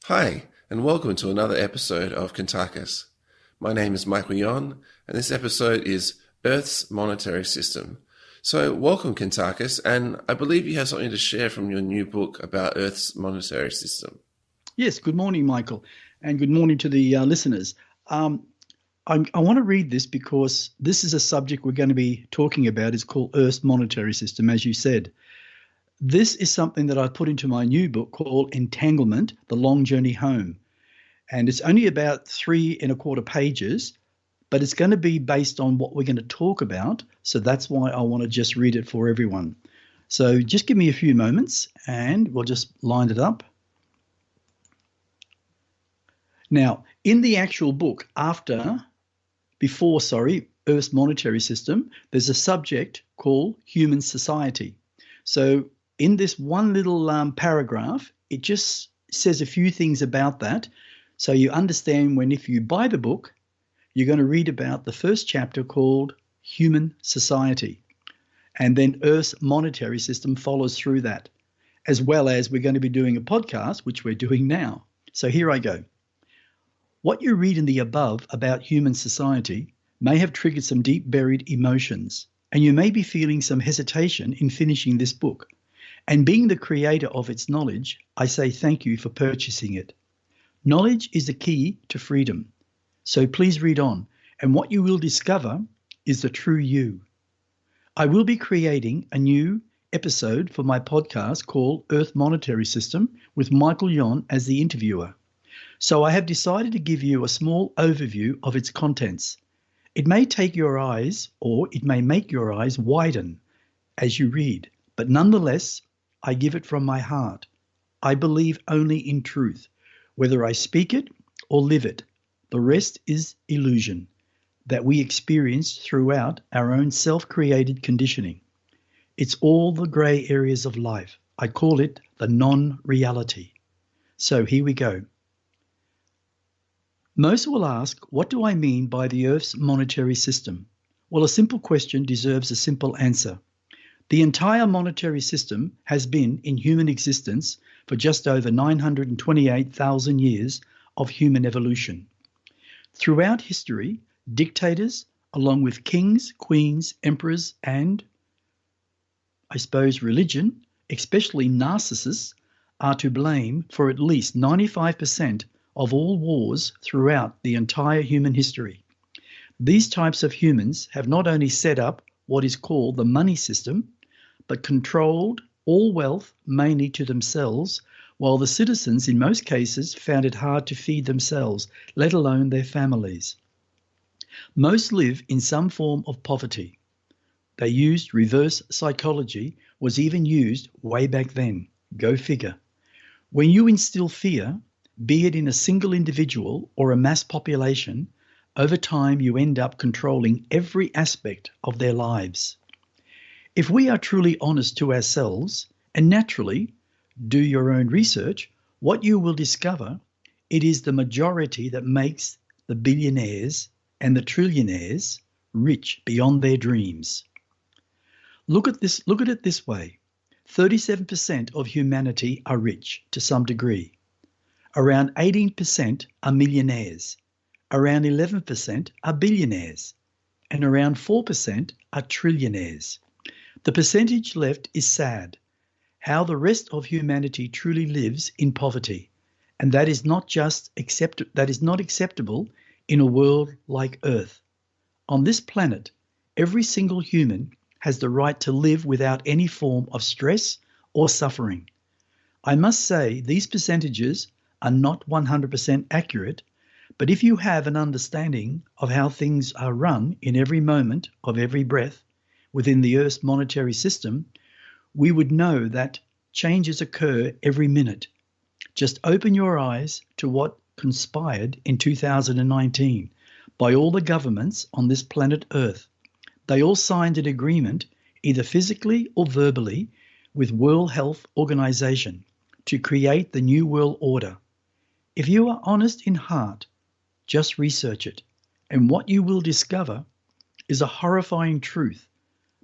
Hi, and welcome to another episode of Kuntarkis. My name is Michael Yon, and this episode is Earth's Monetary System. So, welcome, Kuntarkis, and I believe you have something to share from your new book about Earth's monetary system. Yes, good morning, Michael, and good morning to the listeners. I want to read this because this is a subject we're going to be talking about. It's called Earth's Monetary System, as you said. This is something that I put into my new book called Entanglement, The Long Journey Home. And it's only about 3 and a quarter pages, but it's going to be based on what we're going to talk about. So that's why I want to just read it for everyone. So just give me a few moments and we'll just line it up. Now, in the actual book, before Earth's monetary system, there's a subject called human society. So in this one little paragraph, it just says a few things about that. So you understand if you buy the book, you're going to read about the first chapter called Human Society. And then Earth's monetary system follows through that, as well as we're going to be doing a podcast, which we're doing now. So here I go. What you read in the above about human society may have triggered some deep buried emotions, and you may be feeling some hesitation in finishing this book. And being the creator of its knowledge, I say thank you for purchasing it. Knowledge is the key to freedom. So please read on, and what you will discover is the true you. I will be creating a new episode for my podcast called Earth Monetary System with Michael Yon as the interviewer. So I have decided to give you a small overview of its contents. It may take your eyes, or it may make your eyes widen as you read, but nonetheless, I give it from my heart. I believe only in truth, whether I speak it or live it. The rest is illusion that we experience throughout our own self-created conditioning. It's all the grey areas of life. I call it the non-reality. So here we go. Most will ask, what do I mean by the Earth's monetary system? Well, a simple question deserves a simple answer. The entire monetary system has been in human existence for just over 928,000 years of human evolution. Throughout history, dictators, along with kings, queens, emperors, and, I suppose, religion, especially narcissists, are to blame for at least 95% of all wars throughout the entire human history. These types of humans have not only set up what is called the money system, but controlled all wealth mainly to themselves, while the citizens in most cases found it hard to feed themselves, let alone their families. Most live in some form of poverty. They used reverse psychology, was even used way back then. Go figure. When you instill fear, be it in a single individual or a mass population, over time you end up controlling every aspect of their lives. If we are truly honest to ourselves, and naturally do your own research, what you will discover, it is the majority that makes the billionaires and the trillionaires rich beyond their dreams. Look at it this way. 37% of humanity are rich to some degree. Around 18% are millionaires. Around 11% are billionaires. And around 4% are trillionaires. The percentage left is sad. How the rest of humanity truly lives in poverty. And that is not acceptable in a world like Earth. On this planet, every single human has the right to live without any form of stress or suffering. I must say these percentages are not 100% accurate, but if you have an understanding of how things are run in every moment of every breath within the Earth's monetary system, we would know that changes occur every minute. Just open your eyes to what conspired in 2019 by all the governments on this planet Earth. They all signed an agreement, either physically or verbally, with World Health Organization to create the New World Order. If you are honest in heart, just research it, and what you will discover is a horrifying truth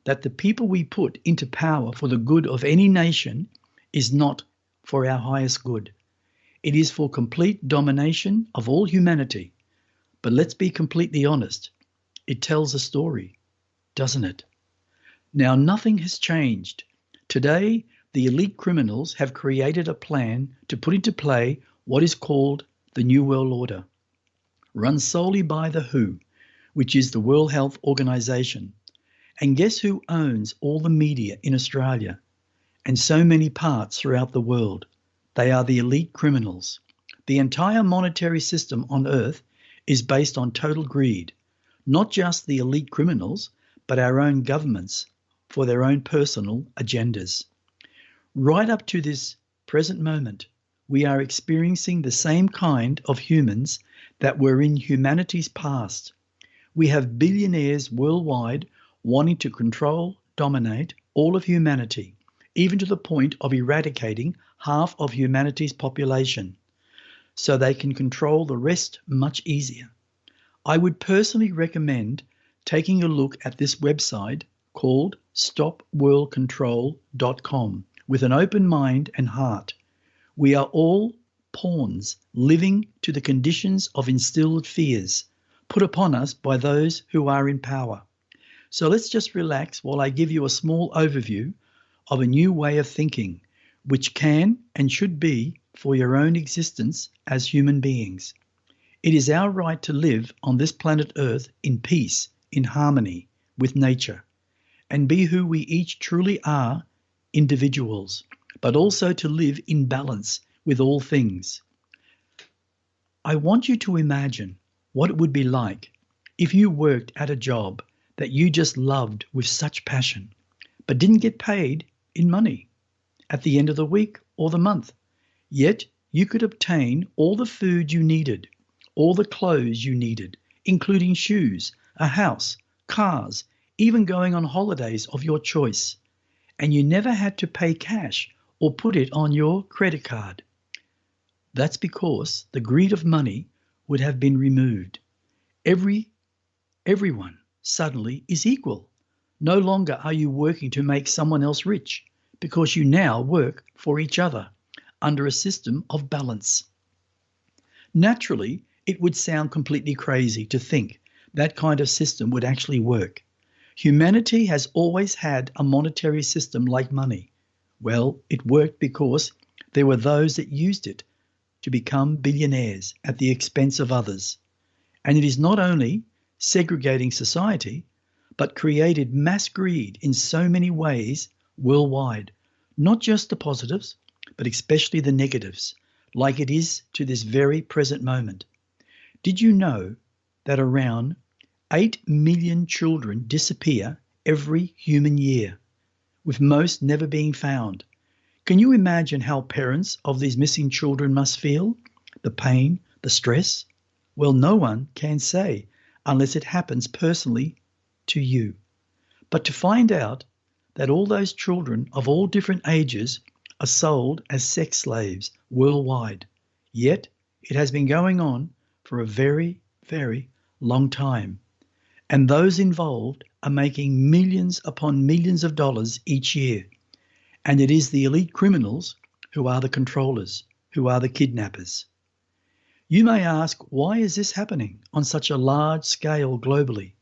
that the people we put into power for the good of any nation is not for our highest good. It is for complete domination of all humanity. But let's be completely honest. It tells a story, doesn't it? Now, nothing has changed. Today, the elite criminals have created a plan to put into play what is called the New World Order, run solely by the WHO, which is the World Health Organization. And guess who owns all the media in Australia and so many parts throughout the world? They are the elite criminals. The entire monetary system on Earth is based on total greed, not just the elite criminals, but our own governments for their own personal agendas. Right up to this present moment, we are experiencing the same kind of humans that were in humanity's past. We have billionaires worldwide wanting to control, dominate all of humanity, even to the point of eradicating half of humanity's population, so they can control the rest much easier. I would personally recommend taking a look at this website called stopworldcontrol.com with an open mind and heart. We are all pawns living to the conditions of instilled fears put upon us by those who are in power. So let's just relax while I give you a small overview of a new way of thinking, which can and should be for your own existence as human beings. It is our right to live on this planet Earth in peace, in harmony with nature, and be who we each truly are, individuals, but also to live in balance with all things. I want you to imagine what it would be like if you worked at a job that you just loved with such passion, but didn't get paid in money at the end of the week or the month. Yet you could obtain all the food you needed, all the clothes you needed, including shoes, a house, cars, even going on holidays of your choice. And you never had to pay cash or put it on your credit card. That's because the greed of money would have been removed. Everyone suddenly is equal. No longer are you working to make someone else rich, because you now work for each other under a system of balance. Naturally, it would sound completely crazy to think that kind of system would actually work. Humanity has always had a monetary system like money. Well, it worked because there were those that used it to become billionaires at the expense of others. And it is not only segregating society, but created mass greed in so many ways worldwide, not just the positives, but especially the negatives, like it is to this very present moment. Did you know that around 8 million children disappear every human year, with most never being found? Can you imagine how parents of these missing children must feel? The pain, the stress? Well, no one can say unless it happens personally to you. But to find out that all those children of all different ages are sold as sex slaves worldwide, yet it has been going on for a very, very long time. And those involved are making millions upon millions of dollars each year. And it is the elite criminals who are the controllers, who are the kidnappers. You may ask, why is this happening on such a large scale globally?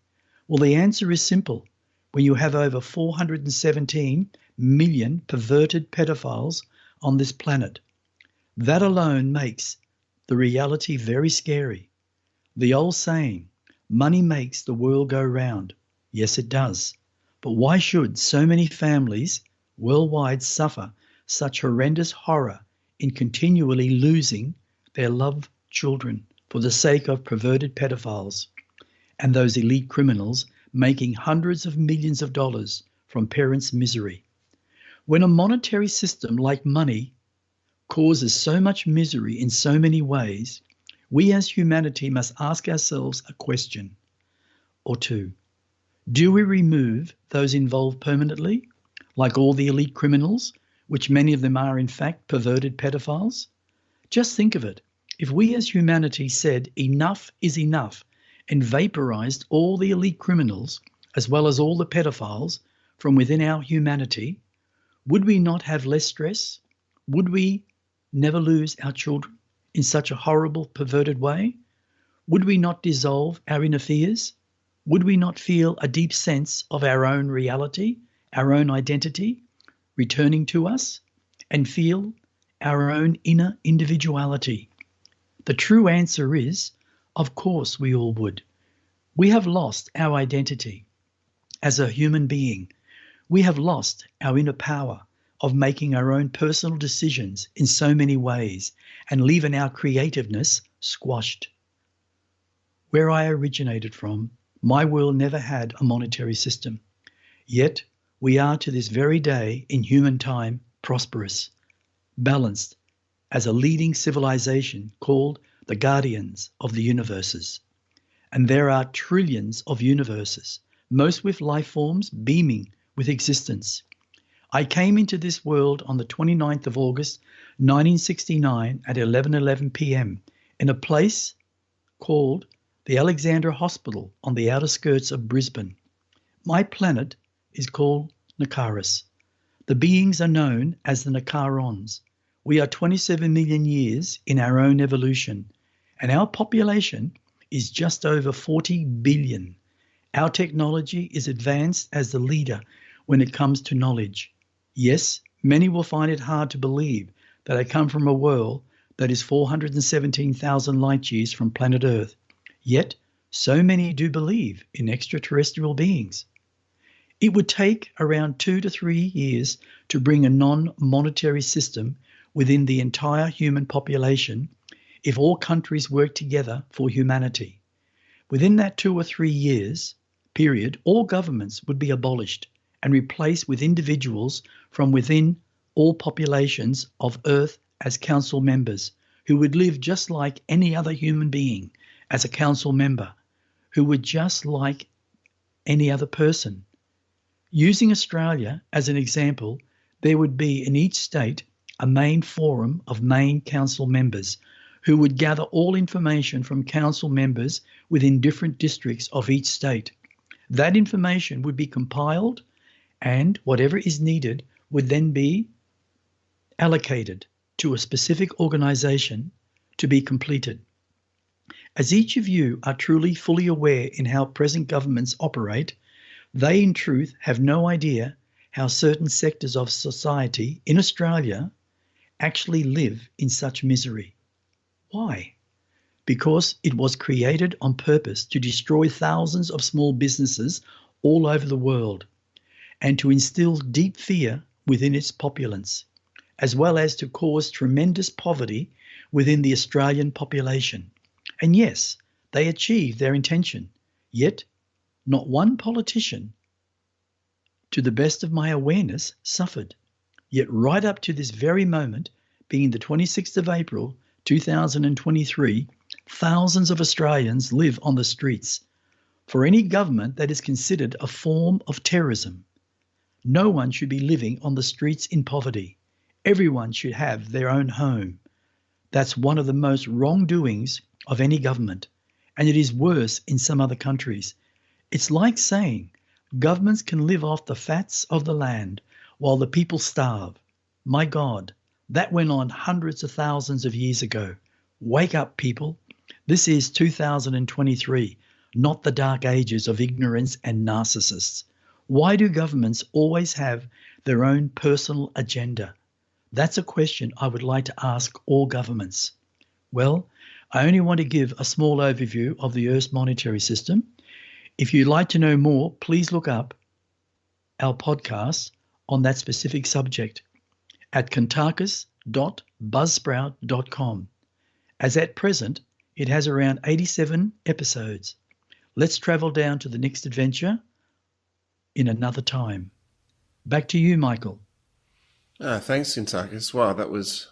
Well, the answer is simple. When you have over 417 million perverted pedophiles on this planet, that alone makes the reality very scary. The old saying, money makes the world go round. Yes, it does. But why should so many families worldwide suffer such horrendous horror in continually losing their loved children for the sake of perverted pedophiles and those elite criminals making hundreds of millions of dollars from parents' misery? When a monetary system like money causes so much misery in so many ways, we as humanity must ask ourselves a question or two. Do we remove those involved permanently, like all the elite criminals, which many of them are in fact perverted pedophiles? Just think of it. If we as humanity said enough is enough and vaporized all the elite criminals as well as all the pedophiles from within our humanity, would we not have less stress? Would we never lose our children? in such a horrible, perverted way? Would we not dissolve our inner fears? Would we not feel a deep sense of our own reality, our own identity, returning to us, and feel our own inner individuality? The true answer is, of course we all would. We have lost our identity as a human being. We have lost our inner power of making our own personal decisions in so many ways and leaving our creativeness squashed. Where I originated from, my world never had a monetary system. Yet we are to this very day in human time prosperous, balanced as a leading civilization called the guardians of the universes. And there are trillions of universes, most with life forms beaming with existence. I came into this world on the 29th of August 1969 at 11:11 p.m. in a place called the Alexandra Hospital on the outer skirts of Brisbane. My planet is called Nakaris. The beings are known as the Nakarons. We are 27 million years in our own evolution, and our population is just over 40 billion. Our technology is advanced as the leader when it comes to knowledge. Yes, many will find it hard to believe that I come from a world that is 417,000 light years from planet Earth. Yet, so many do believe in extraterrestrial beings. It would take around 2 to 3 years to bring a non-monetary system within the entire human population if all countries work together for humanity. Within that 2 or 3 years period, all governments would be abolished and replaced with individuals from within all populations of Earth as council members who would live just like any other human being as a council member, who would just like any other person. Using Australia as an example, there would be in each state a main forum of main council members who would gather all information from council members within different districts of each state. That information would be compiled, and whatever is needed would then be allocated to a specific organisation to be completed. As each of you are truly fully aware in how present governments operate, they in truth have no idea how certain sectors of society in Australia actually live in such misery. Why? Because it was created on purpose to destroy thousands of small businesses all over the world and to instill deep fear within its populace, as well as to cause tremendous poverty within the Australian population. And yes, they achieved their intention, yet not one politician, to the best of my awareness, suffered. Yet right up to this very moment, being the 26th of April 2023, thousands of Australians live on the streets for any government that is considered a form of terrorism. No one should be living on the streets in poverty. Everyone should have their own home. That's one of the most wrongdoings of any government, and it is worse in some other countries. It's like saying governments can live off the fats of the land while the people starve. My God, that went on hundreds of thousands of years ago. Wake up, people. This is 2023, not the dark ages of ignorance and narcissists. Why do governments always have their own personal agenda? That's a question I would like to ask all governments. Well, I only want to give a small overview of the Earth's monetary system. If you'd like to know more, please look up our podcast on that specific subject at kuntarkis.buzzsprout.com. As at present, it has around 87 episodes. Let's travel down to the next adventure in another time. Back to you, Michael. Thanks, Kuntarkis. Wow, that was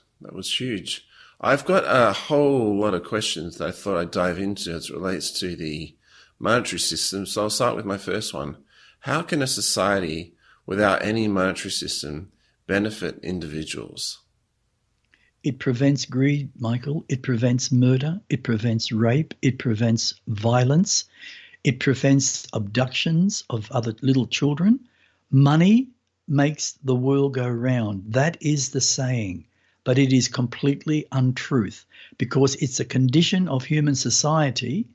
huge. I've got a whole lot of questions that I thought I'd dive into as it relates to the monetary system. So I'll start with my first one. How can a society without any monetary system benefit individuals? It prevents greed, Michael. It prevents murder. It prevents rape. It prevents violence. It prevents abductions of other little children. Money makes the world go round. That is the saying. but it is completely untruth because it's a condition of human society,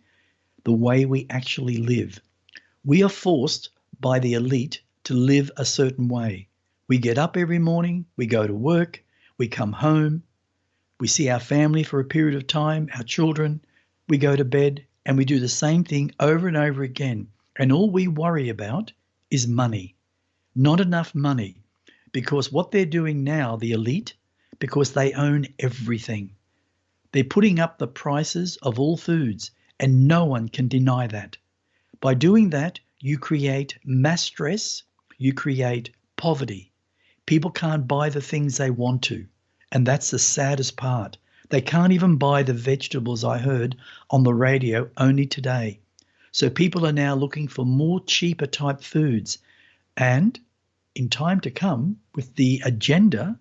the way we actually live. We are forced by the elite to live a certain way. We get up every morning, we go to work, we come home, we see our family for a period of time, our children, we go to bed, and we do the same thing over and over again. And all we worry about is money. Not enough money. Because what they're doing now, the elite, because they own everything. They're putting up the prices of all foods, and no one can deny that. By doing that, you create mass stress, you create poverty. People can't buy the things they want to. And that's the saddest part. They can't even buy the vegetables I heard on the radio only today. So people are now looking for more cheaper type foods. And in time to come, with the agenda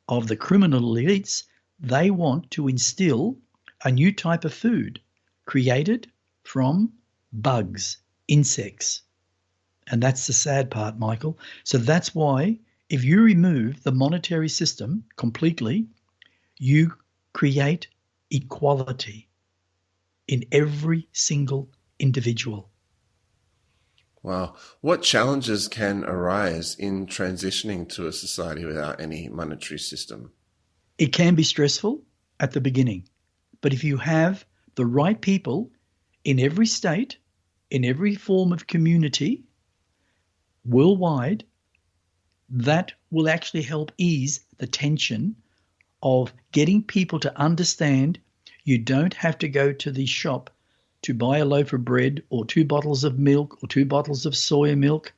of the criminal elites, they want to instill a new type of food created from bugs, insects. And that's the sad part, Michael. So that's why if you remove the monetary system completely, you create equality in every single individual. Wow. What challenges can arise in transitioning to a society without any monetary system? It can be stressful at the beginning, but if you have the right people in every state, in every form of community, worldwide, that will actually help ease the tension of getting people to understand you don't have to go to the shop to buy a loaf of bread or 2 bottles of milk or 2 bottles of soya milk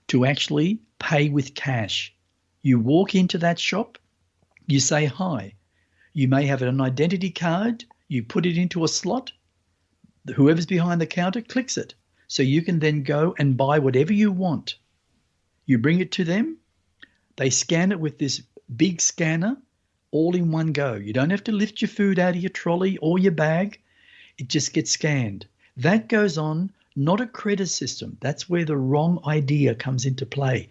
to actually pay with cash. You walk into that shop, you say hi. You may have an identity card, you put it into a slot, whoever's behind the counter clicks it. So you can then go and buy whatever you want. You bring it to them, they scan it with this big scanner all in one go. You don't have to lift your food out of your trolley or your bag. It just gets scanned. That goes on, not a credit system. That's where the wrong idea comes into play.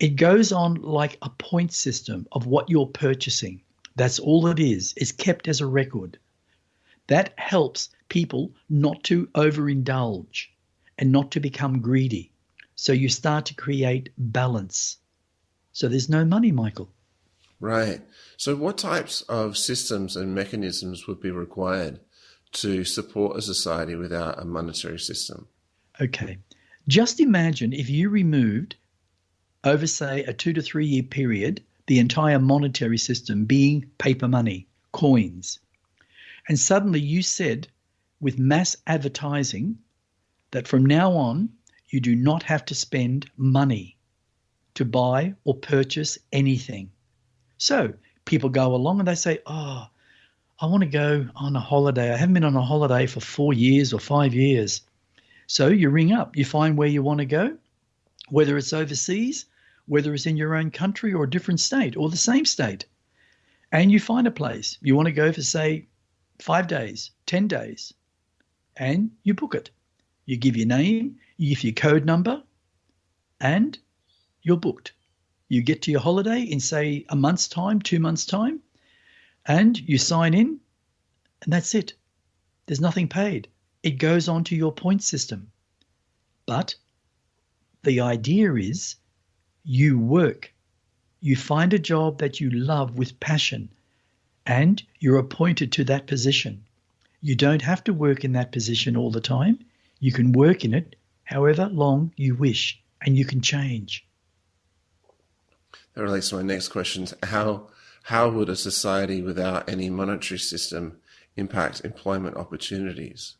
It goes on like a point system of what you're purchasing. That's all it is. It's kept as a record. That helps people not to overindulge and not to become greedy. So you start to create balance. So there's no money, Michael. Right. So what types of systems and mechanisms would be required to support a society without a monetary system? Okay. Just imagine if you removed, over, say, a 2 to 3 year period, the entire monetary system being paper money, coins. And suddenly you said, with mass advertising, that from now on, you do not have to spend money to buy or purchase anything. So people go along and they say, oh, I want to go on a holiday. I haven't been on a holiday for 4 years or 5 years. So you ring up, you find where you want to go, whether it's overseas, whether it's in your own country or a different state or the same state. And you find a place. You want to go for, say, 5 days, 10 days, and you book it. You give your name, you give your code number, and you're booked. You get to your holiday in, say, a month's time, 2 months' time, and you sign in, and that's it. There's nothing paid. It goes on to your point system. But the idea is you work. You find a job that you love with passion, and you're appointed to that position. You don't have to work in that position all the time. You can work in it however long you wish, and you can change. That relates to my next question. How would a society without any monetary system impact employment opportunities?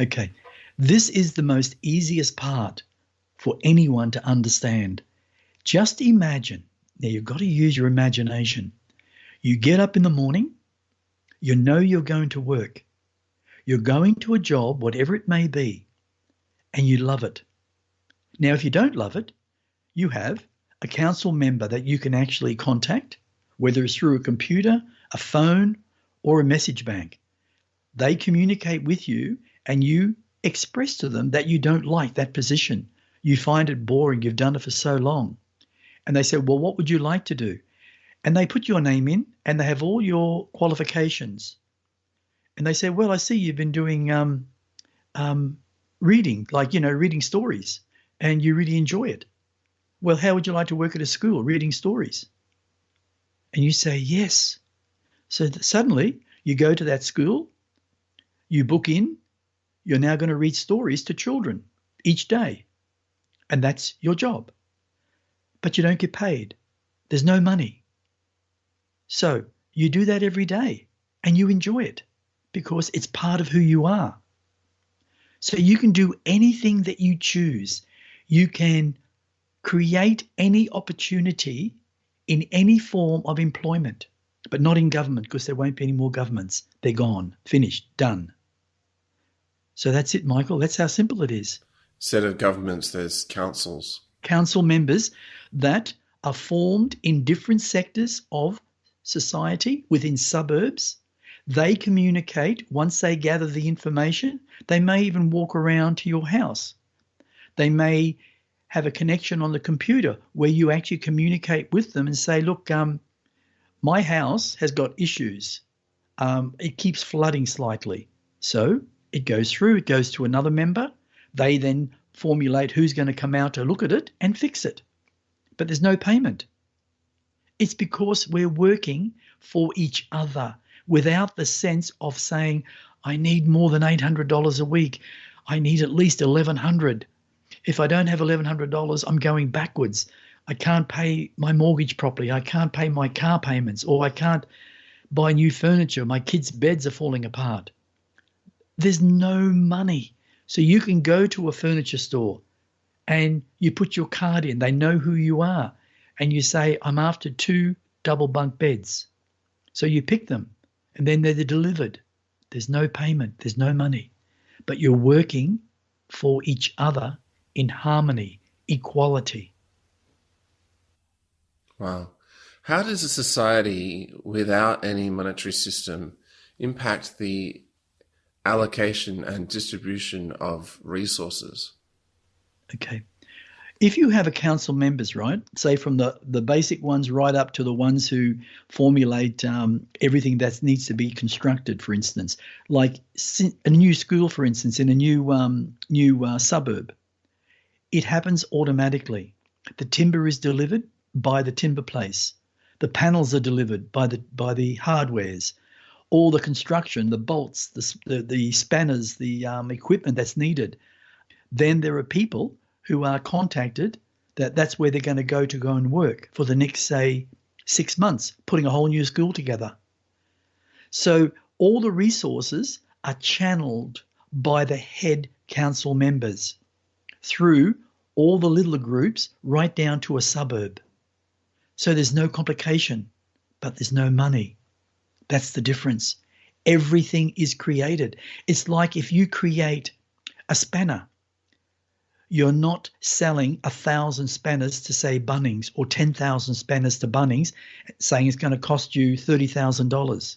Okay, this is the most easiest part for anyone to understand. Just imagine, now you've got to use your imagination. You get up in the morning, you know you're going to work. You're going to a job, whatever it may be, and you love it. Now, if you don't love it, you have a council member that you can actually contact, whether it's through a computer, a phone, or a message bank. They communicate with you and you express to them that you don't like that position. You find it boring. You've done it for so long. And they say, well, what would you like to do? And they put your name in and they have all your qualifications. And they say, well, I see you've been doing reading, reading stories, and you really enjoy it. Well, how would you like to work at a school reading stories? And you say, yes. So suddenly you go to that school, you book in, you're now going to read stories to children each day. And that's your job. But you don't get paid. There's no money. So you do that every day and you enjoy it because it's part of who you are. So you can do anything that you choose. You can create any opportunity in any form of employment, but not in government because there won't be any more governments. They're gone, finished, done. So that's it, Michael. That's how simple it is. Instead of governments, there's councils. Council members that are formed in different sectors of society within suburbs. They communicate once they gather the information. They may even walk around to your house. They may have a connection on the computer where you actually communicate with them and say, look, my house has got issues. It keeps flooding slightly. So it goes through, it goes to another member. They then formulate who's going to come out to look at it and fix it. But there's no payment. It's because we're working for each other without the sense of saying, I need more than $800 a week. I need at least $1,100. If I don't have $1,100, I'm going backwards. I can't pay my mortgage properly. I can't pay my car payments, or I can't buy new furniture. My kids' beds are falling apart. There's no money. So you can go to a furniture store and you put your card in. They know who you are. And you say, I'm after 2 double bunk beds. So you pick them and then they're delivered. There's no payment. There's no money. But you're working for each other in harmony, equality. Wow. How does a society without any monetary system impact the allocation and distribution of resources? Okay. If you have a council members, right, say from the basic ones right up to the ones who formulate everything that needs to be constructed, for instance, like a new school, for instance, in a new suburb, it happens automatically. The timber is delivered by the timber place. The panels are delivered by the hardwares. All the construction, the bolts, the spanners, the equipment that's needed. Then there are people who are contacted that's where they're going to go and work for the next, say, 6 months, putting a whole new school together. So all the resources are channeled by the head council members through all the little groups right down to a suburb. So there's no complication, but there's no money. That's the difference. Everything is created. It's like if you create a spanner, you're not selling 1,000 spanners to, say, Bunnings, or 10,000 spanners to Bunnings, saying it's going to cost you $30,000.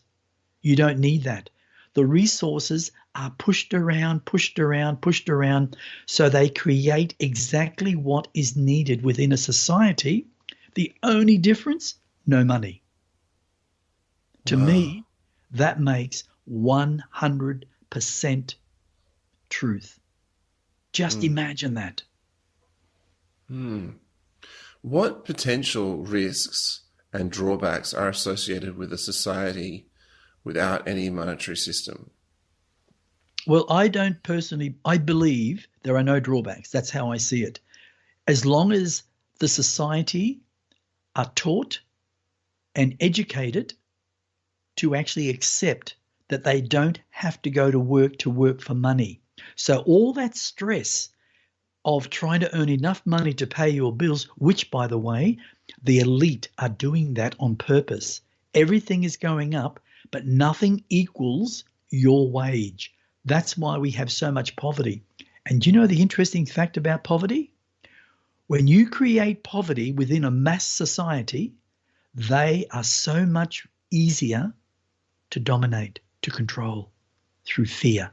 You don't need that. The resources are pushed around, so they create exactly what is needed within a society. The only difference, no money. To me, that makes 100% truth. Just imagine that. What potential risks and drawbacks are associated with a society without any monetary system? Well, I believe there are no drawbacks. That's how I see it. As long as the society are taught and educated to actually accept that they don't have to go to work for money. So all that stress of trying to earn enough money to pay your bills, which, by the way, the elite are doing that on purpose. Everything is going up, but nothing equals your wage. That's why we have so much poverty. And do you know the interesting fact about poverty? When you create poverty within a mass society, they are so much easier to dominate, to control through fear.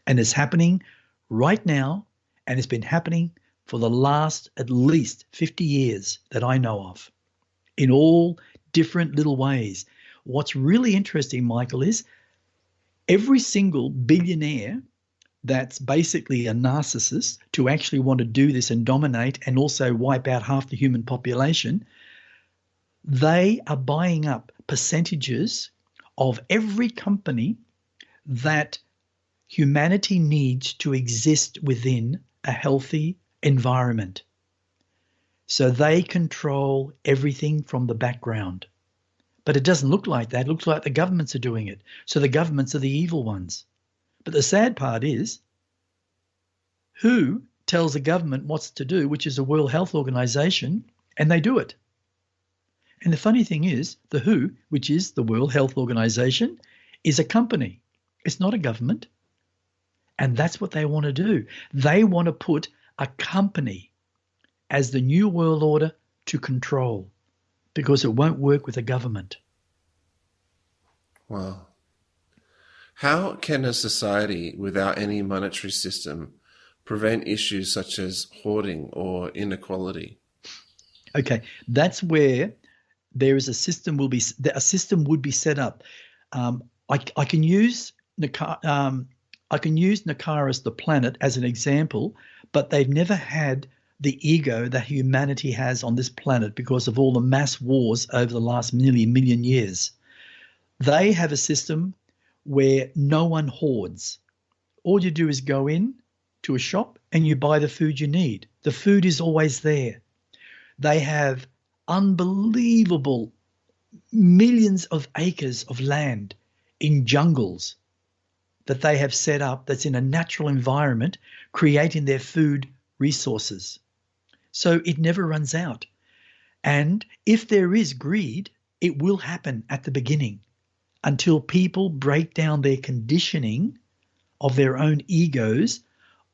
And it's happening right now, and it's been happening for the last at least 50 years that I know of, in all different little ways. What's really interesting, Michael, is every single billionaire that's basically a narcissist to actually want to do this and dominate and also wipe out half the human population, they are buying up percentages of every company that humanity needs to exist within a healthy environment. So they control everything from the background. But it doesn't look like that. It looks like the governments are doing it. So the governments are the evil ones. But the sad part is, who tells the government what to do, which is the World Health Organization, and they do it. And the funny thing is, the WHO, which is the World Health Organization, is a company. It's not a government. And that's what they want to do. They want to put a company as the new world order to control, because it won't work with a government. Wow. How can a society without any monetary system prevent issues such as hoarding or inequality? Okay, that's where there is a system would be set up. I can use Nakaris, the planet, as an example, but they've never had the ego that humanity has on this planet because of all the mass wars over the last nearly 1 million years. They have a system where no one hoards. All you do is go in to a shop and you buy the food you need. The food is always there. They have unbelievable millions of acres of land in jungles that they have set up that's in a natural environment, creating their food resources. So it never runs out. And if there is greed, it will happen at the beginning until people break down their conditioning of their own egos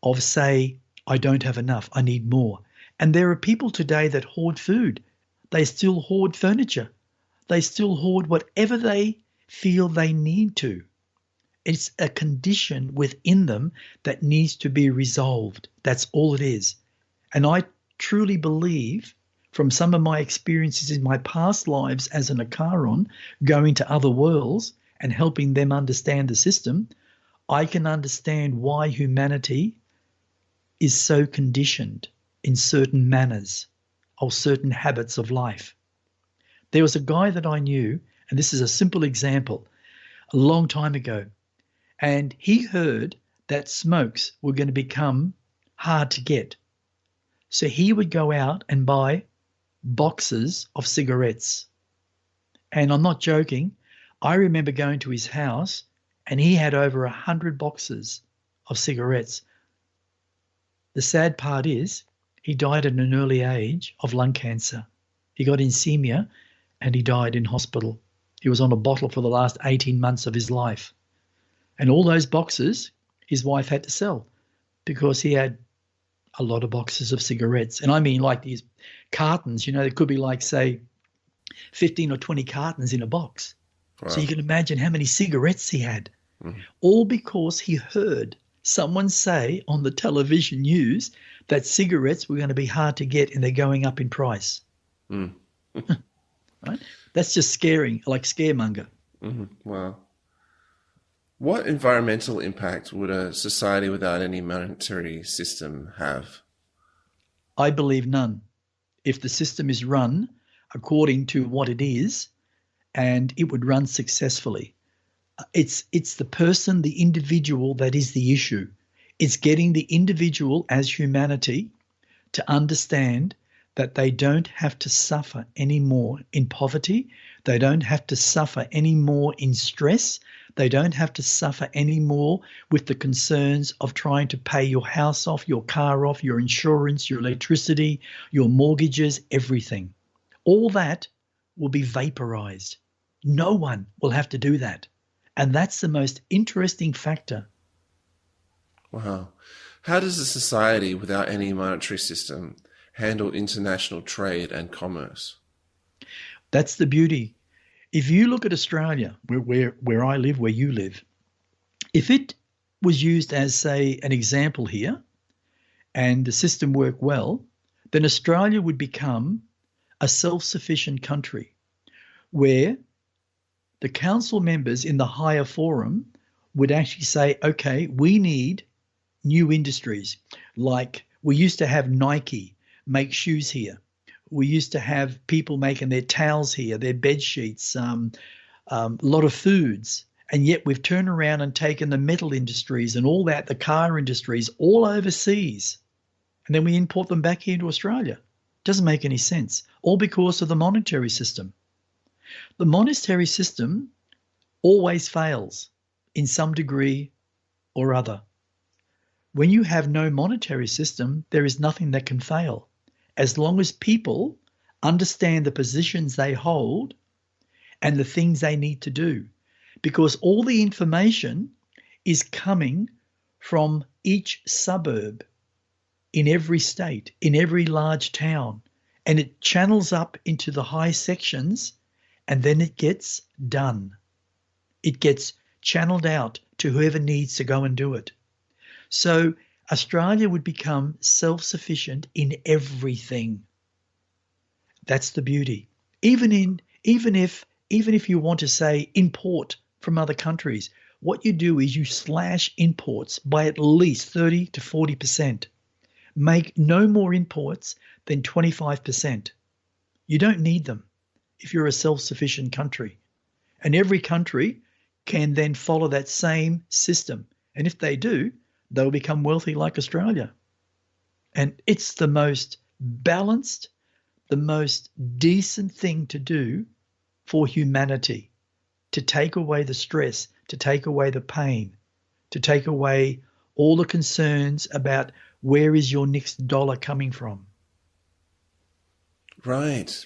of, say, I don't have enough, I need more. And there are people today that hoard food. They still hoard furniture. They still hoard whatever they feel they need to. It's a condition within them that needs to be resolved. That's all it is. And I truly believe, from some of my experiences in my past lives as an Akaron, going to other worlds and helping them understand the system, I can understand why humanity is so conditioned in certain manners or certain habits of life. There was a guy that I knew, and this is a simple example, a long time ago, and he heard that smokes were going to become hard to get. So he would go out and buy boxes of cigarettes. And I'm not joking. I remember going to his house and he had over 100 boxes of cigarettes. The sad part is he died at an early age of lung cancer. He got ischemia and he died in hospital. He was on a bottle for the last 18 months of his life. And all those boxes his wife had to sell because he had a lot of boxes of cigarettes. And I mean like these cartons, it could be like, say, 15 or 20 cartons in a box. Wow. So you can imagine how many cigarettes he had. All because he heard someone say on the television news that cigarettes were going to be hard to get and they're going up in price. Right? That's just scaring, like scaremonger. Wow. What environmental impact would a society without any monetary system have? I believe none. If the system is run according to what it is, and it would run successfully. It's the person, the individual that is the issue. It's getting the individual as humanity to understand that they don't have to suffer anymore in poverty. They don't have to suffer anymore in stress. They don't have to suffer anymore with the concerns of trying to pay your house off, your car off, your insurance, your electricity, your mortgages, everything. All that will be vaporized. No one will have to do that. And that's the most interesting factor. Wow. How does a society without any monetary system handle international trade and commerce? That's the beauty. If you look at Australia, where I live, where you live, if it was used as, say, an example here, and the system worked well, then Australia would become a self-sufficient country where the council members in the higher forum would actually say, okay, we need new industries. Like we used to have Nike make shoes here. We used to have people making their towels here, their bed sheets, a lot of foods. And yet we've turned around and taken the metal industries and all that, the car industries, all overseas. And then we import them back here into Australia. Doesn't make any sense. All because of the monetary system. The monetary system always fails in some degree or other. When you have no monetary system, there is nothing that can fail. As long as people understand the positions they hold and the things they need to do. Because all the information is coming from each suburb in every state, in every large town, and it channels up into the high sections, and then it gets done. It gets channeled out to whoever needs to go and do it. So Australia would become self-sufficient in everything. That's the beauty. Even if you want to say import from other countries, what you do is you slash imports by at least 30 to 40%. Make no more imports than 25%. You don't need them if you're a self-sufficient country. And every country can then follow that same system. And if they do, they'll become wealthy like Australia. And it's the most balanced, the most decent thing to do for humanity, to take away the stress, to take away the pain, to take away all the concerns about where is your next dollar coming from. Right.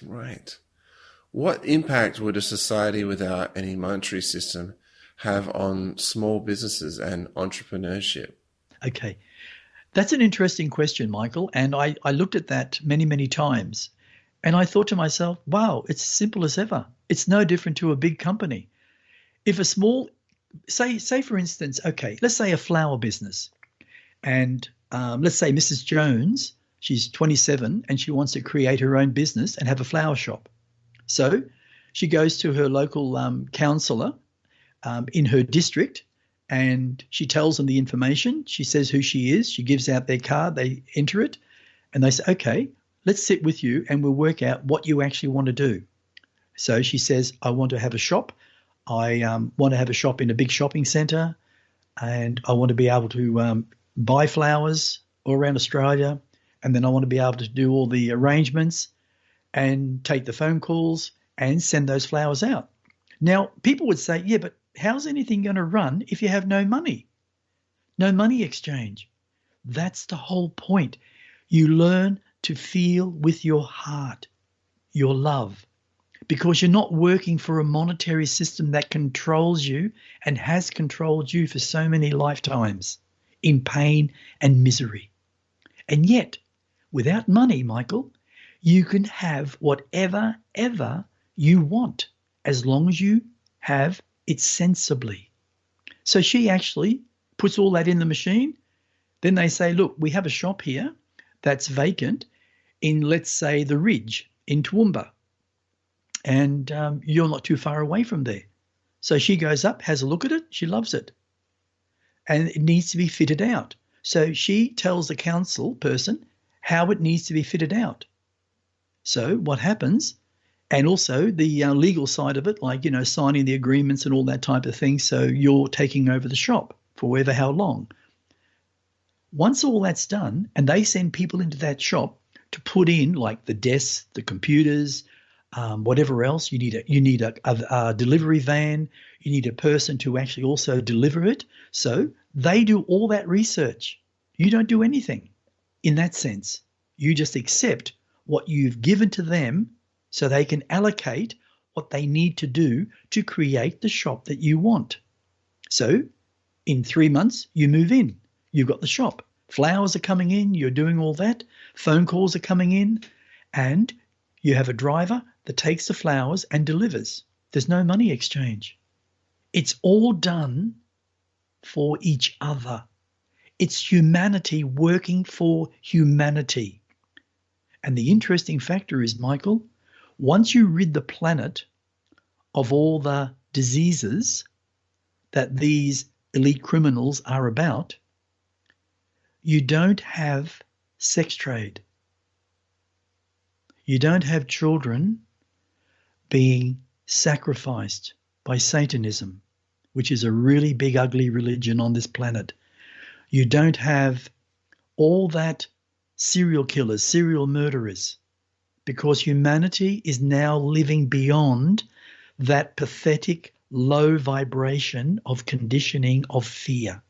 What impact would a society without any monetary system have on small businesses and entrepreneurship? Okay, that's an interesting question, Michael. And I looked at that many, many times. And I thought to myself, wow, it's as simple as ever. It's no different to a big company. If a small, say for instance, okay, let's say a flower business. And let's say Mrs. Jones, she's 27 and she wants to create her own business and have a flower shop. So she goes to her local councillor in her district and she tells them the information. She says who she is. She gives out their card. They enter it and they say, okay, let's sit with you and we'll work out what you actually want to do. So she says, I want to have a shop. I want to have a shop in a big shopping centre and I want to be able to buy flowers all around Australia, and then I want to be able to do all the arrangements and take the phone calls and send those flowers out. Now, people would say, yeah, but how's anything going to run if you have no money? No money exchange. That's the whole point. You learn to feel with your heart, your love, because you're not working for a monetary system that controls you and has controlled you for so many lifetimes in pain and misery. And yet, without money, Michael, you can have whatever ever you want as long as you have it sensibly. So she actually puts all that in the machine. Then they say, look, we have a shop here that's vacant in, let's say, the Ridge in Toowoomba. And you're not too far away from there. So she goes up, has a look at it. She loves it. And it needs to be fitted out. So she tells the council person how it needs to be fitted out. So what happens, and also the legal side of it, like, you know, signing the agreements and all that type of thing. So you're taking over the shop for ever how long. Once all that's done, and they send people into that shop to put in like the desks, the computers, whatever else, you need a delivery van, you need a person to actually also deliver it. So they do all that research. You don't do anything in that sense. You just accept what you've given to them so they can allocate what they need to do to create the shop that you want. So in 3 months, you move in. You've got the shop. Flowers are coming in. You're doing all that. Phone calls are coming in. And you have a driver that takes the flowers and delivers. There's no money exchange. It's all done for each other. It's humanity working for humanity. And the interesting factor is, Michael, once you rid the planet of all the diseases that these elite criminals are about, you don't have sex trade. You don't have children being sacrificed by Satanism, which is a really big, ugly religion on this planet. You don't have all that serial killers, serial murderers, because humanity is now living beyond that pathetic low vibration of conditioning of fear.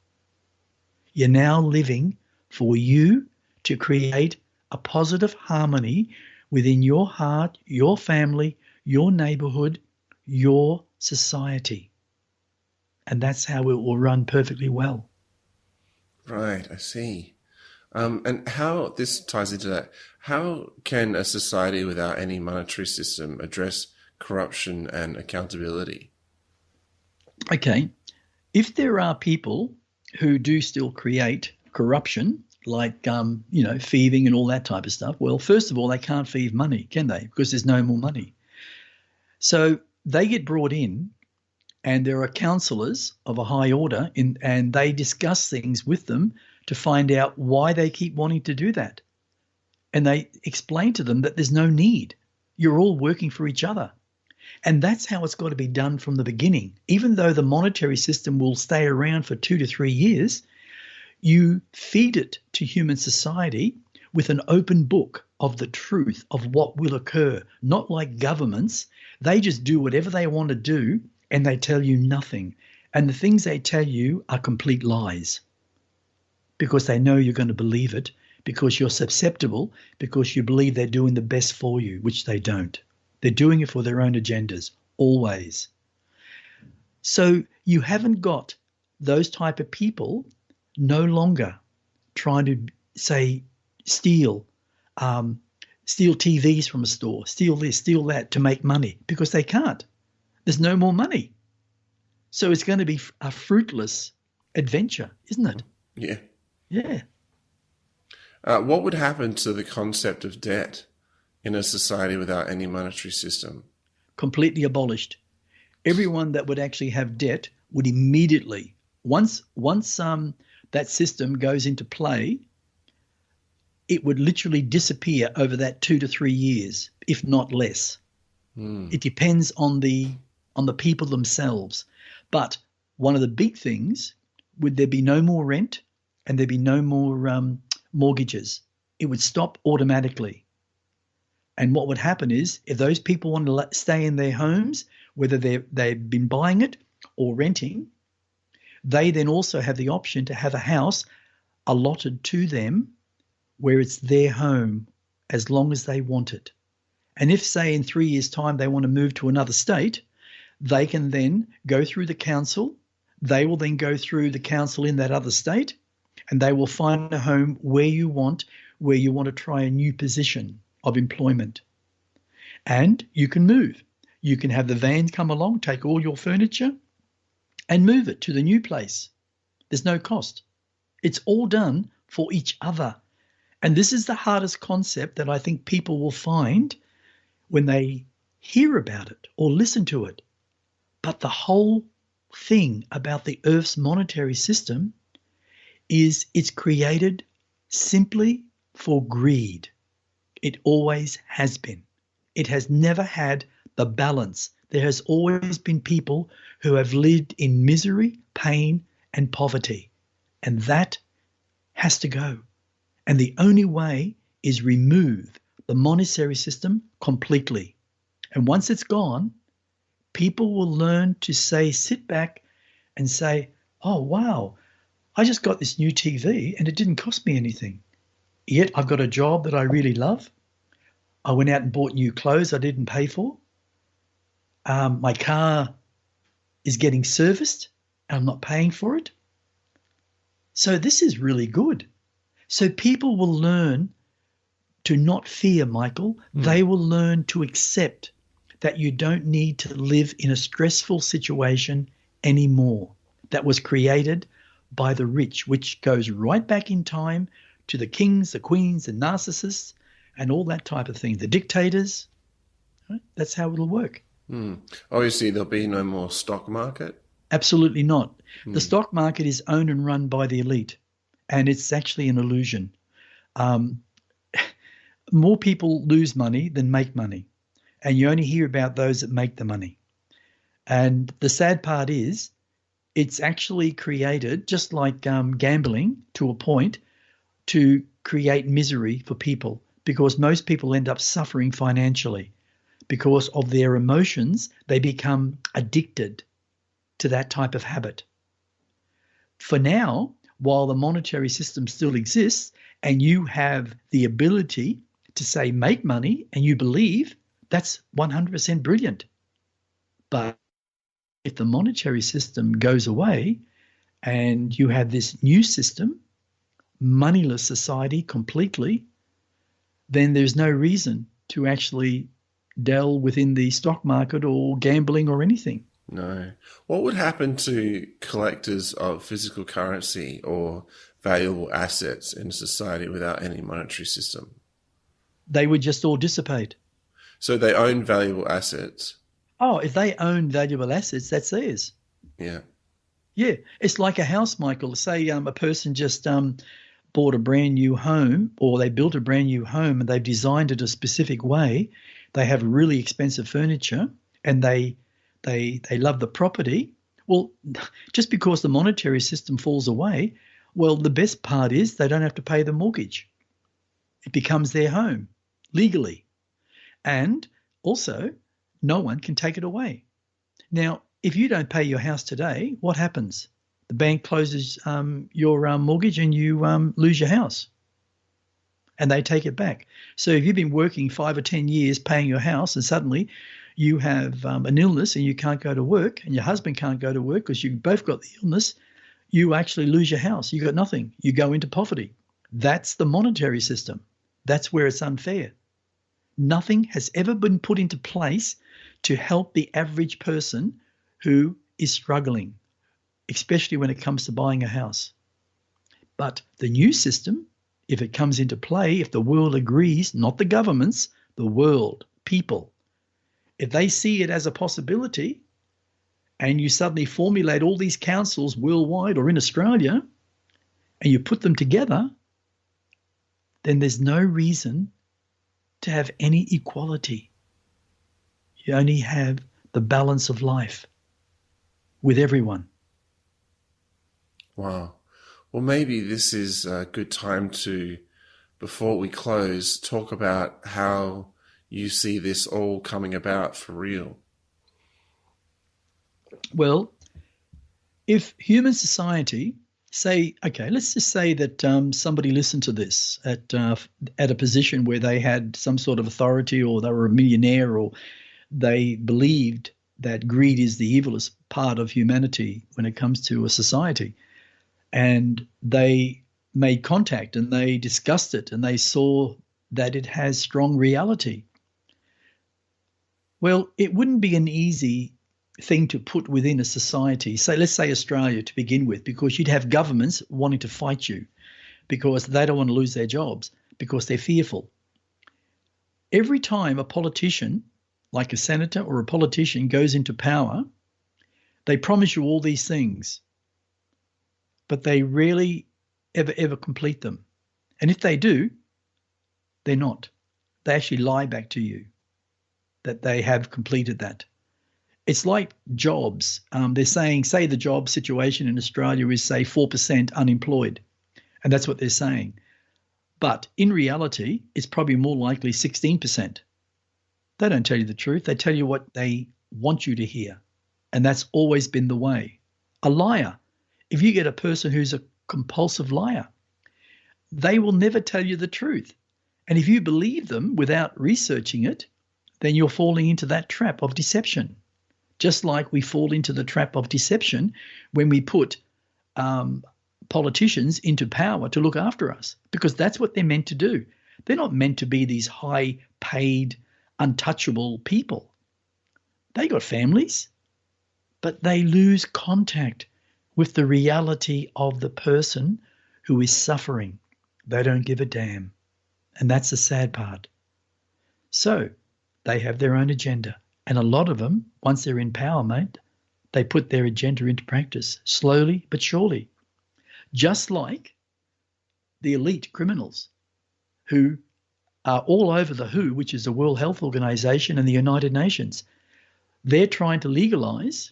You're now living for you to create a positive harmony within your heart, your family, your neighborhood, your society. And that's how it will run perfectly well. Right, I see. And how this ties into that, how can a society without any monetary system address corruption and accountability? Okay, if there are people who do still create corruption, like, thieving and all that type of stuff, well, first of all, they can't thieve money, can they? Because there's no more money. So they get brought in, and there are counselors of a high order, and they discuss things with them to find out why they keep wanting to do that. And they explain to them that there's no need. You're all working for each other. And that's how it's got to be done from the beginning. Even though the monetary system will stay around for 2 to 3 years, you feed it to human society with an open book of the truth of what will occur. Not like governments. They just do whatever they want to do, and they tell you nothing. And the things they tell you are complete lies, because they know you're going to believe it, because you're susceptible, because you believe they're doing the best for you, which they don't. They're doing it for their own agendas, always. So you haven't got those type of people no longer trying to, say, steal TVs from a store, steal this, steal that to make money, because they can't. There's no more money. So it's going to be a fruitless adventure, isn't it? Yeah. Yeah. What would happen to the concept of debt in a society without any monetary system? Completely abolished. Everyone that would actually have debt would immediately, once that system goes into play, it would literally disappear over that 2 to 3 years, if not less. It depends on the people themselves. But one of the big things, would there be no more rent and there'd be no more mortgages. It would stop automatically. And what would happen is, if those people want to stay in their homes, whether they've been buying it or renting, they then also have the option to have a house allotted to them where it's their home as long as they want it. And if, say, in 3 years' time they want to move to another state, they can then go through the council. They will then go through the council in that other state, and they will find a home where you want to try a new position of employment. And you can move. You can have the van come along, take all your furniture and move it to the new place. There's no cost. It's all done for each other. And this is the hardest concept that I think people will find when they hear about it or listen to it. But the whole thing about the Earth's monetary system is it's created simply for greed. It always has been. It has never had the balance. There has always been people who have lived in misery, pain, and poverty. And that has to go. And the only way is remove the monetary system completely. And once it's gone, people will learn to sit back and say, oh, wow, I just got this new TV and it didn't cost me anything. Yet I've got a job that I really love. I went out and bought new clothes I didn't pay for. My car is getting serviced and I'm not paying for it. So this is really good. So people will learn to not fear, Michael. They will learn to accept that you don't need to live in a stressful situation anymore that was created by the rich, which goes right back in time to the kings, the queens, the narcissists, and all that type of thing, the dictators. Right? That's how it'll work. Hmm. Obviously, there'll be no more stock market. Absolutely not. The Hmm. stock market is owned and run by the elite, and it's actually an illusion. Um, More people lose money than make money, and you only hear about those that make the money. And the sad part is, it's actually created, just like gambling to a point, to create misery for people because most people end up suffering financially because of their emotions. They become addicted to that type of habit. For now, while the monetary system still exists and you have the ability to say make money and you believe, that's 100% brilliant. But if the monetary system goes away and you have this new system, moneyless society completely, then there's no reason to actually delve within the stock market or gambling or anything. No. What would happen to collectors of physical currency or valuable assets in a society without any monetary system? They would just all dissipate. So they own valuable assets. Oh, if they own valuable assets, that's theirs. Yeah. Yeah, it's like a house, Michael. Say a person just bought a brand new home or they built a brand new home and they've designed it a specific way. They have really expensive furniture and they love the property. Well, just because the monetary system falls away, well, the best part is they don't have to pay the mortgage. It becomes their home legally. And also, no one can take it away. Now, if you don't pay your house today, what happens? The bank closes your mortgage and you lose your house and they take it back. So if you've been working 5 or 10 years paying your house and suddenly you have an illness and you can't go to work and your husband can't go to work because you both got the illness, you actually lose your house. You got nothing. You go into poverty. That's the monetary system. That's where it's unfair. Nothing has ever been put into place to help the average person who is struggling, especially when it comes to buying a house. But the new system, if it comes into play, if the world agrees, not the governments, the world, people, if they see it as a possibility and you suddenly formulate all these councils worldwide or in Australia and you put them together, then there's no reason to have any equality. You only have the balance of life with everyone. Wow. Well, maybe this is a good time to, before we close, talk about how you see this all coming about for real. Well, if human society, say, okay, let's just say that somebody listened to this at a position where they had some sort of authority or they were a millionaire or they believed that greed is the evilest part of humanity when it comes to a society. And they made contact and they discussed it and they saw that it has strong reality. Well, it wouldn't be an easy thing to put within a society. So let's say Australia to begin with, because you'd have governments wanting to fight you because they don't want to lose their jobs because they're fearful. Every time a politician, like a senator or a politician, goes into power, they promise you all these things, but they rarely ever complete them. And if they do, they're not. They actually lie back to you that they have completed that. It's like jobs. They're saying, say the job situation in Australia is, say, 4% unemployed. And that's what they're saying. But in reality, it's probably more likely 16%. They don't tell you the truth. They tell you what they want you to hear. And that's always been the way. A liar, if you get a person who's a compulsive liar, they will never tell you the truth. And if you believe them without researching it, then you're falling into that trap of deception. Just like we fall into the trap of deception when we put politicians into power to look after us, because that's what they're meant to do. They're not meant to be these high-paid, untouchable people. They got families, but they lose contact with the reality of the person who is suffering. They don't give a damn. And that's the sad part. So they have their own agenda. And a lot of them, once they're in power, mate, they put their agenda into practice, slowly but surely. Just like the elite criminals who are all over the WHO, which is the World Health Organization and the United Nations. They're trying to legalize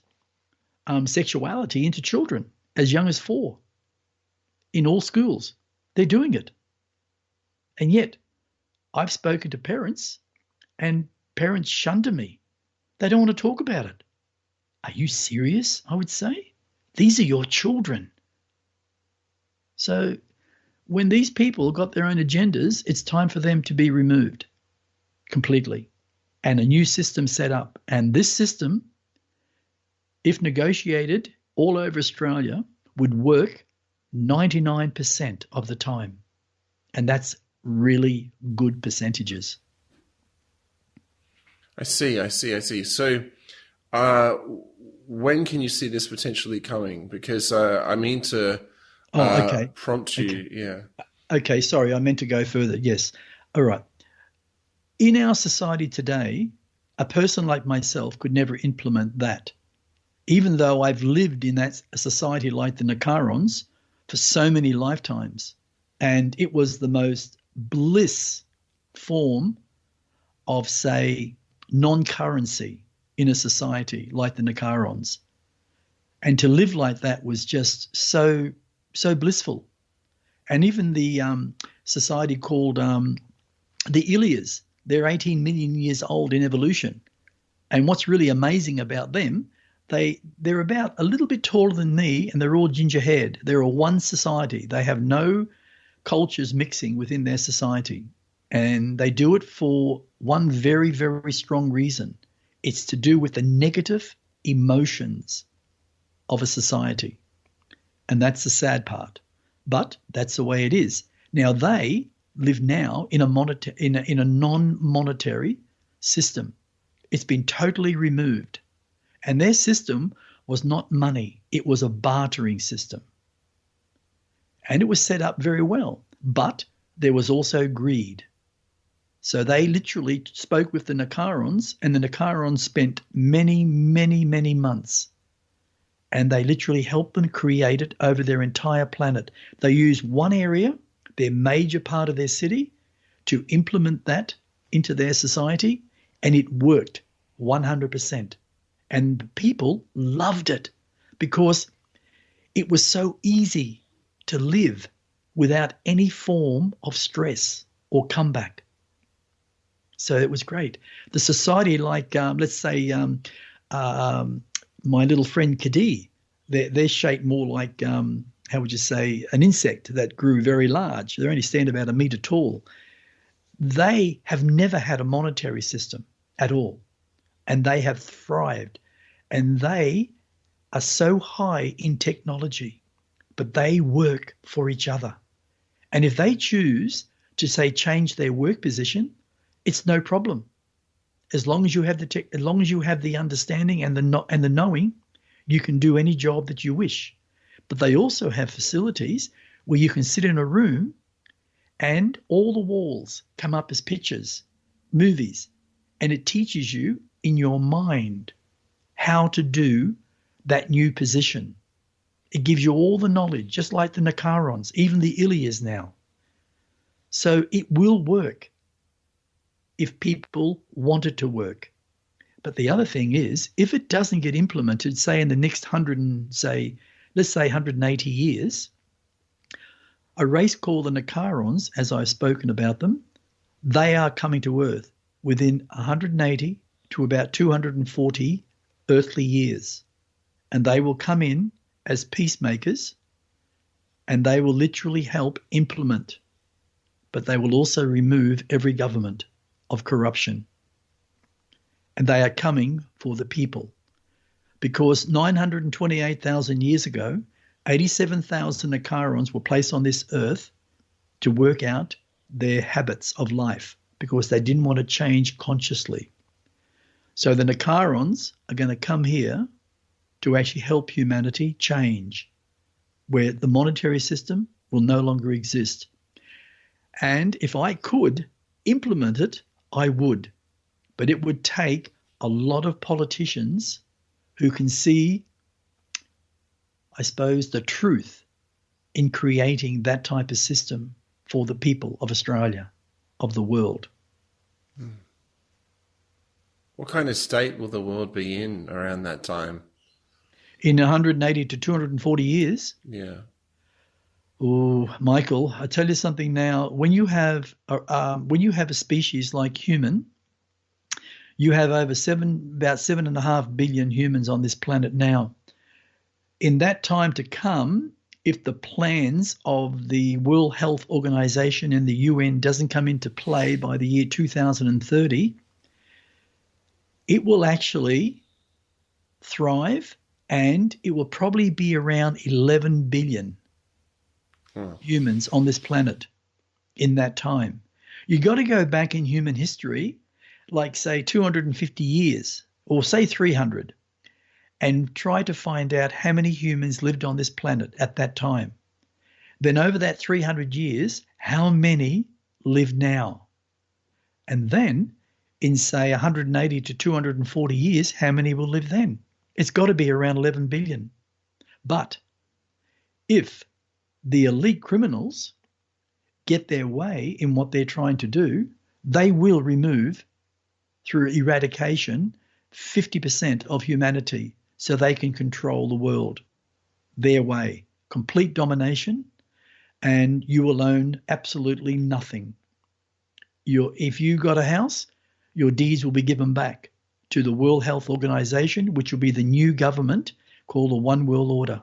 sexuality into children as young as 4 in all schools. They're doing it. And yet, I've spoken to parents, and parents shun to me. They don't want to talk about it. Are you serious? I would say. These are your children. So when these people got their own agendas, it's time for them to be removed completely and a new system set up. And this system, if negotiated all over Australia, would work 99% of the time. And that's really good percentages. I see. So when can you see this potentially coming? Because I mean to prompt you. Okay. Yeah. Okay, sorry, I meant to go further. Yes. All right. In our society today, a person like myself could never implement that, even though I've lived in that society like the Nicarons for so many lifetimes. And it was the most bliss form of, say, non-currency in a society like the Nicarons. And to live like that was just so blissful. And even the society called the Ilias, they're 18 million years old in evolution. And what's really amazing about them, they're about a little bit taller than me, and they're all ginger-haired. They're a one society. They have no cultures mixing within their society. And they do it for one very, very strong reason. It's to do with the negative emotions of a society. And that's the sad part. But that's the way it is. Now, they live now in a non-monetary system. It's been totally removed. And their system was not money. It was a bartering system. And it was set up very well. But there was also greed. So they literally spoke with the Nicarons, and the Nicarons spent many, many, many months. And they literally helped them create it over their entire planet. They used one area, their major part of their city, to implement that into their society, and it worked 100%. And the people loved it because it was so easy to live without any form of stress or comeback. So it was great. The society, like, let's say, my little friend Kadi, they're shaped more like, how would you say, an insect that grew very large. They only stand about 1 meter tall. They have never had a monetary system at all, and they have thrived. And they are so high in technology, but they work for each other. And if they choose to, say, change their work position, it's no problem. As long as you have the understanding and the knowing, you can do any job that you wish. But they also have facilities where you can sit in a room and all the walls come up as pictures, movies, and it teaches you in your mind how to do that new position. It gives you all the knowledge, just like the Nicarons, even the Ilias now. So it will work if people want it to work. But the other thing is, if it doesn't get implemented, say in the next 180 years, a race called the Nicarons, as I've spoken about them, they are coming to Earth within 180 to about 240 earthly years. And they will come in as peacemakers, and they will literally help implement. But they will also remove every government of corruption. And they are coming for the people. Because 928,000 years ago, 87,000 Nicarons were placed on this earth to work out their habits of life because they didn't want to change consciously. So the Nicarons are going to come here to actually help humanity change, where the monetary system will no longer exist. And if I could implement it, I would. But it would take a lot of politicians who can see, I suppose, the truth in creating that type of system for the people of Australia, of the world. What kind of state will the world be in around that time? In 180 to 240 years, Yeah. oh, Michael, I tell you something now. When you have a species like human, you have about 7.5 billion humans on this planet now. In that time to come, if the plans of the World Health Organization and the UN doesn't come into play by the year 2030, it will actually thrive, and it will probably be around 11 billion humans on this planet in that time. You got to go back in human history, like say 250 years or say 300, and try to find out how many humans lived on this planet at that time. Then over that 300 years, how many live now? And then in say 180 to 240 years, how many will live then? It's got to be around 11 billion. But if the elite criminals get their way in what they're trying to do, they will remove, through eradication, 50% of humanity so they can control the world their way. Complete domination, and you will own absolutely nothing. If you got a house, your deeds will be given back to the World Health Organization, which will be the new government called the One World Order.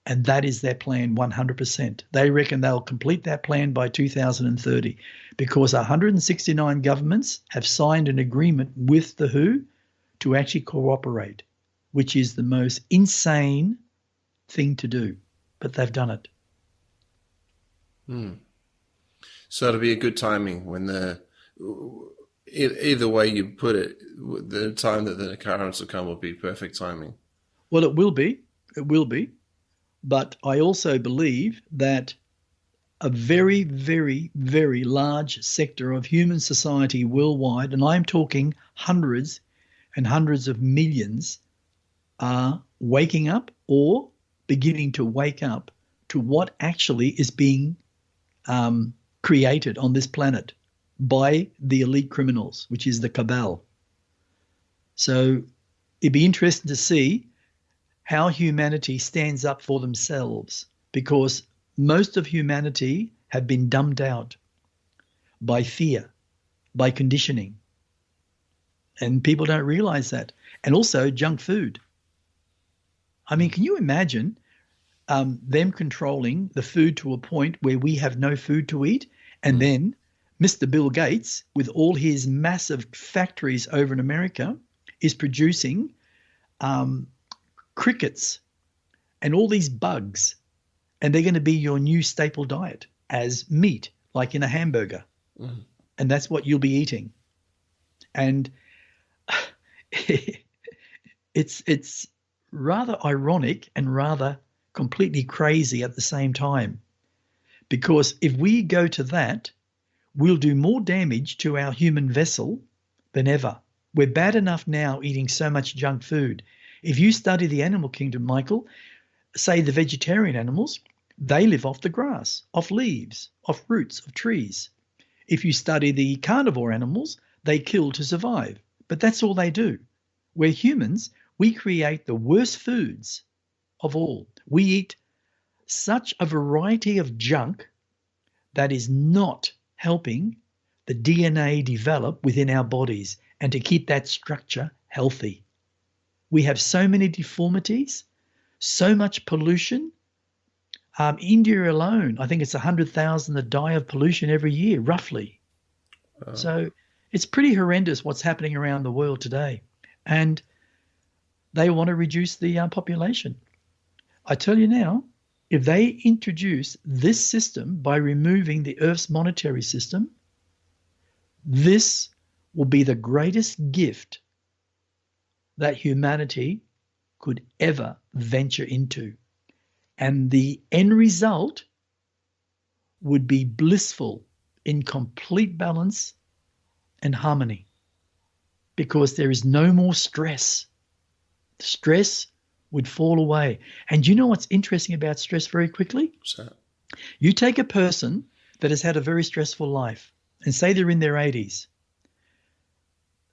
And that is their plan 100%. They reckon they'll complete that plan by 2030 because 169 governments have signed an agreement with the WHO to actually cooperate, which is the most insane thing to do. But they've done it. So it'll be a good timing when either way you put it, the time that the occurrence will come will be perfect timing. Well, it will be. It will be. But I also believe that a very, very, very large sector of human society worldwide, and I'm talking hundreds and hundreds of millions, are waking up or beginning to wake up to what actually is being created on this planet by the elite criminals, which is the cabal. So it'd be interesting to see how humanity stands up for themselves, because most of humanity have been dumbed out by fear, by conditioning. And people don't realize that. And also junk food. I mean, can you imagine them controlling the food to a point where we have no food to eat, and then Mr. Bill Gates, with all his massive factories over in America, is producing crickets and all these bugs, and they're going to be your new staple diet as meat, like in a hamburger. And that's what you'll be eating. And it's rather ironic and rather completely crazy at the same time, because if we go to that, we'll do more damage to our human vessel than ever. We're bad enough now eating so much junk food. If you study the animal kingdom, Michael, say the vegetarian animals, they live off the grass, off leaves, off roots of trees. If you study the carnivore animals, they kill to survive. But that's all they do. We're humans, we create the worst foods of all. We eat such a variety of junk that is not helping the DNA develop within our bodies and to keep that structure healthy. We have so many deformities, so much pollution. India alone, I think it's 100,000 that die of pollution every year, roughly. So it's pretty horrendous what's happening around the world today. And they want to reduce the population. I tell you now, if they introduce this system by removing the Earth's monetary system, this will be the greatest gift that humanity could ever venture into. And the end result would be blissful in complete balance and harmony. because there is no more stress. Stress would fall away. And you know what's interesting about stress very quickly? So, You take a person that has had a very stressful life and say they're in their 80s.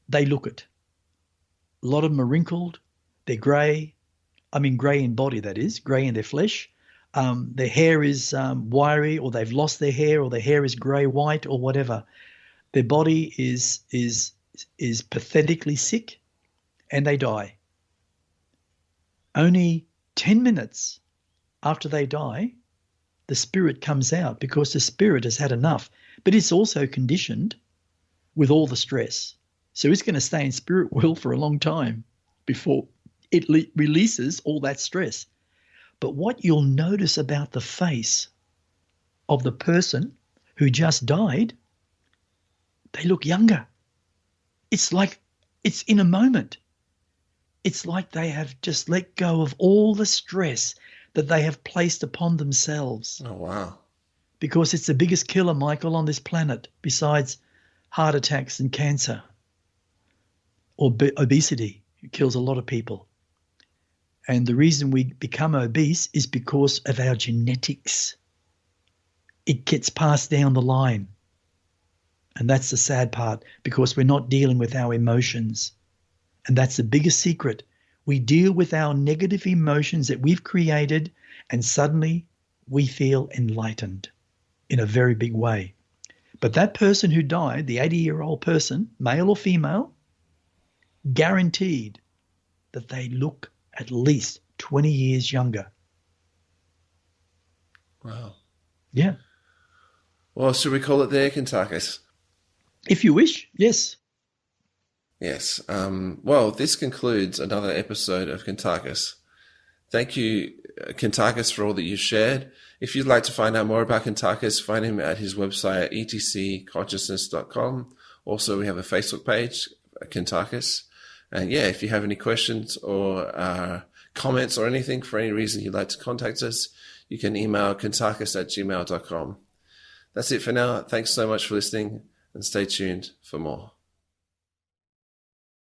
They look it. A lot of them are wrinkled. They're grey. I mean, grey in body, that is, grey in their flesh. Their hair is wiry, or they've lost their hair, or their hair is grey-white, or whatever. Their body is pathetically sick, and they die. Only 10 minutes after they die, the spirit comes out, because the spirit has had enough. But it's also conditioned with all the stress. So it's going to stay in spirit world for a long time before it releases all that stress. But what you'll notice about the face of the person who just died, they look younger. It's like it's in a moment. It's like they have just let go of all the stress that they have placed upon themselves. oh, wow. Because it's the biggest killer, Michael, on this planet, besides heart attacks and cancer or obesity. It kills a lot of people. And the reason we become obese is because of our genetics. It gets passed down the line. And that's the sad part, because we're not dealing with our emotions. And that's the biggest secret. We deal with our negative emotions that we've created, and suddenly we feel enlightened in a very big way. But that person who died, the 80-year-old person, male or female, guaranteed that they look at least 20 years younger. Wow. Yeah. Well, should we call it there, Kuntarkis? If you wish, yes. Yes. Well, this concludes another episode of Kuntarkis. Thank you, Kuntarkis, for all that you shared. If you'd like to find out more about Kuntarkis, find him at his website at etcconsciousness.com. Also, we have a Facebook page, Kuntarkis. And yeah, if you have any questions or comments or anything, for any reason you'd like to contact us, you can email kuntarkis@gmail.com. That's it for now. Thanks so much for listening, and stay tuned for more.